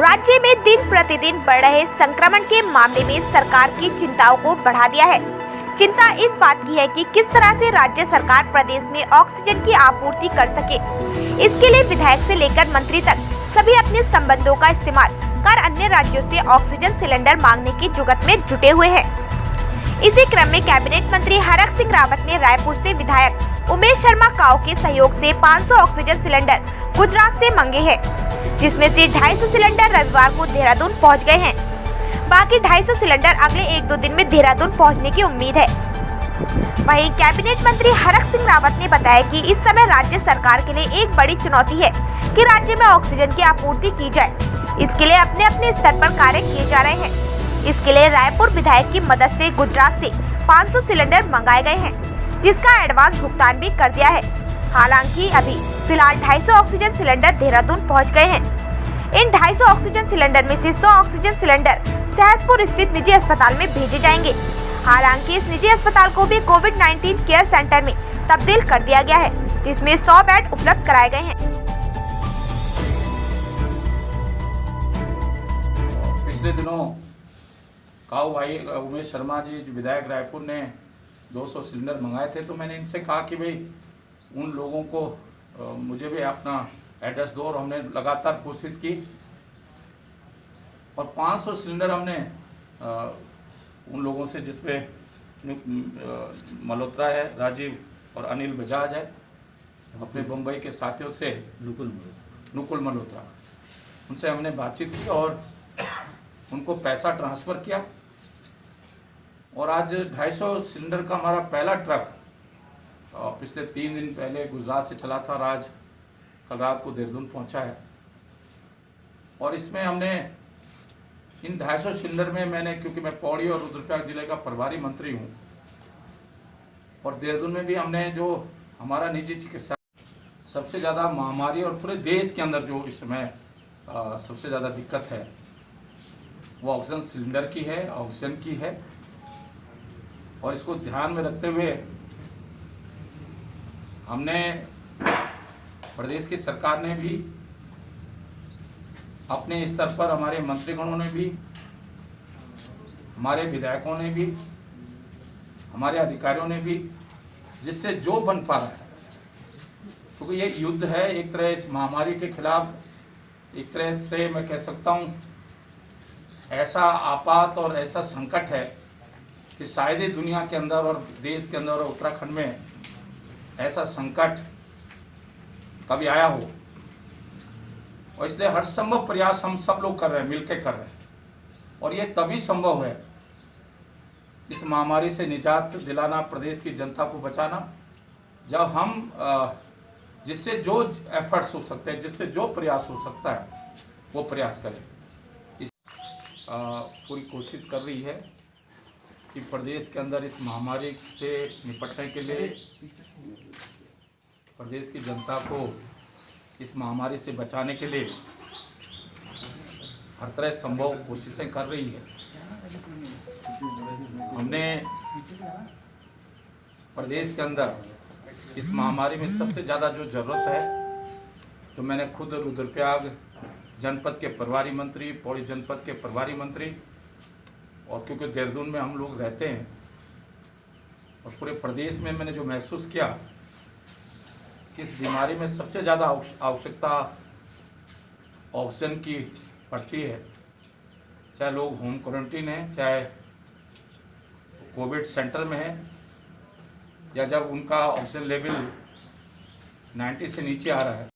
राज्य में दिन प्रतिदिन बढ़ रहे संक्रमण के मामले में सरकार की चिंताओं को बढ़ा दिया है। चिंता इस बात की है कि किस तरह से राज्य सरकार प्रदेश में ऑक्सीजन की आपूर्ति कर सके। इसके लिए विधायक से लेकर मंत्री तक सभी अपने संबंधों का इस्तेमाल कर अन्य राज्यों से ऑक्सीजन सिलेंडर मांगने की जुगत में जुटे हुए हैं। इसी क्रम में कैबिनेट मंत्री हरक सिंह रावत ने रायपुर से विधायक उमेश शर्मा काऊ के सहयोग से 500 ऑक्सीजन सिलेंडर गुजरात से मांगे हैं, जिसमें से 250 सिलेंडर रविवार को देहरादून पहुंच गए हैं। बाकी 250 सिलेंडर अगले 1-2 दिन में देहरादून पहुंचने की उम्मीद है। वहीं कैबिनेट मंत्री हरक सिंह रावत ने बताया कि इस समय राज्य सरकार के लिए एक बड़ी चुनौती है कि राज्य में ऑक्सीजन की आपूर्ति की जाए। इसके लिए अपने अपने स्तर पर कार्य किए जा रहे हैं। इसके लिए रायपुर विधायक की मदद से गुजरात से 500 सिलेंडर मंगाए गए हैं, जिसका एडवांस भुगतान भी कर दिया है। हालांकि अभी फिलहाल 250 ऑक्सीजन सिलेंडर देहरादून पहुंच गए हैं। इन 250 ऑक्सीजन सिलेंडर में से 100 ऑक्सीजन सिलेंडर सहसपुर स्थित निजी अस्पताल में भेजे जाएंगे। हालांकि इस निजी अस्पताल को भी कोविड-19 केयर सेंटर में तब्दील कर दिया गया है, जिसमें 100 बेड उपलब्ध कराए गए हैं। पिछले दिनों काऊ भाई उमेश शर्मा जी विधायक रायपुर ने 200 सिलेंडर मंगाए थे, तो मैंने इनसे कहा कि भाई उन लोगों को मुझे भी अपना एड्रेस दो, और हमने लगातार कोशिश की और 500 सिलेंडर हमने उन लोगों से, जिसपे मल्होत्रा है, राजीव और अनिल बजाज है, अपने बम्बई के साथियों से नुकुल मल्होत्रा, उनसे हमने बातचीत की और उनको पैसा ट्रांसफ़र किया। और आज 250 सिलेंडर का हमारा पहला ट्रक पिछले 3 दिन पहले गुजरात से चला था और आज कल रात को देहरादून पहुंचा है। और इसमें हमने इन 250 सिलेंडर में मैंने, क्योंकि मैं पौड़ी और रुद्रप्रयाग जिले का प्रभारी मंत्री हूं, और देहरादून में भी हमने जो हमारा निजी चिकित्सा सबसे ज़्यादा महामारी और पूरे देश के अंदर जो इस समय सबसे ज़्यादा दिक्कत है वो ऑक्सीजन सिलेंडर की है, ऑक्सीजन की है। और इसको ध्यान में रखते हुए हमने प्रदेश की सरकार ने भी अपने स्तर पर, हमारे मंत्रीगणों ने भी, हमारे विधायकों ने भी, हमारे अधिकारियों ने भी, जिससे जो बन पा रहा है, क्योंकि ये युद्ध है एक तरह इस महामारी के खिलाफ, एक तरह से मैं कह सकता हूँ ऐसा आपात और ऐसा संकट है कि शायद ही दुनिया के अंदर और देश के अंदर और उत्तराखंड में ऐसा संकट कभी आया हो। और इसलिए हर संभव प्रयास हम सब लोग कर रहे हैं, मिलकर कर रहे हैं। और ये तभी संभव है, इस महामारी से निजात दिलाना, प्रदेश की जनता को बचाना, जब हम जिससे जो एफर्ट्स हो सकते हैं, जिससे जो प्रयास हो सकता है वो प्रयास करें। पूरी कोशिश कर रही है कि प्रदेश के अंदर इस महामारी से निपटने के लिए, प्रदेश की जनता को इस महामारी से बचाने के लिए हर तरह संभव कोशिशें कर रही है। हमने प्रदेश के अंदर इस महामारी में सबसे ज़्यादा जो ज़रूरत है, तो मैंने खुद रुद्रप्रयाग जनपद के प्रभारी मंत्री, पौड़ी जनपद के प्रभारी मंत्री, और क्योंकि देहरादून में हम लोग रहते हैं और पूरे प्रदेश में मैंने जो महसूस किया कि इस बीमारी में सबसे ज़्यादा आवश्यकता ऑक्सीजन की पड़ती है। चाहे लोग होम क्वारंटीन हैं, चाहे कोविड सेंटर में है, या जब उनका ऑक्सीजन लेवल 90 से नीचे आ रहा है,